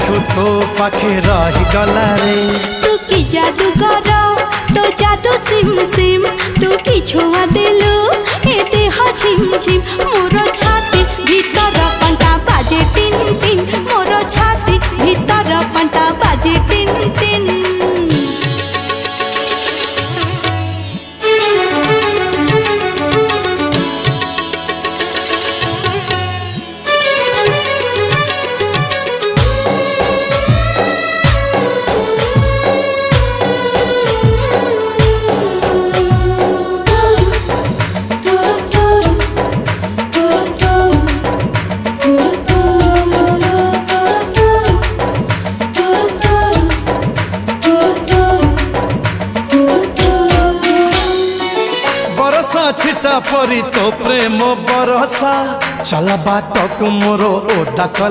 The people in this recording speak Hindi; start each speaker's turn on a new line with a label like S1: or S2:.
S1: कालिठू तो पाखे रही गला रे।
S2: तू की जादू कर तो जादू सिम सिम तू की छुआ देलु ए देह झिम झिम मोर छाती भीतर पंटा बाजे टिन टिन मोर छाती भीतर पंटा बाजे टिन टिन।
S1: छिटा परी तो प्रेम बरसा चल बात को मोरो ओदा।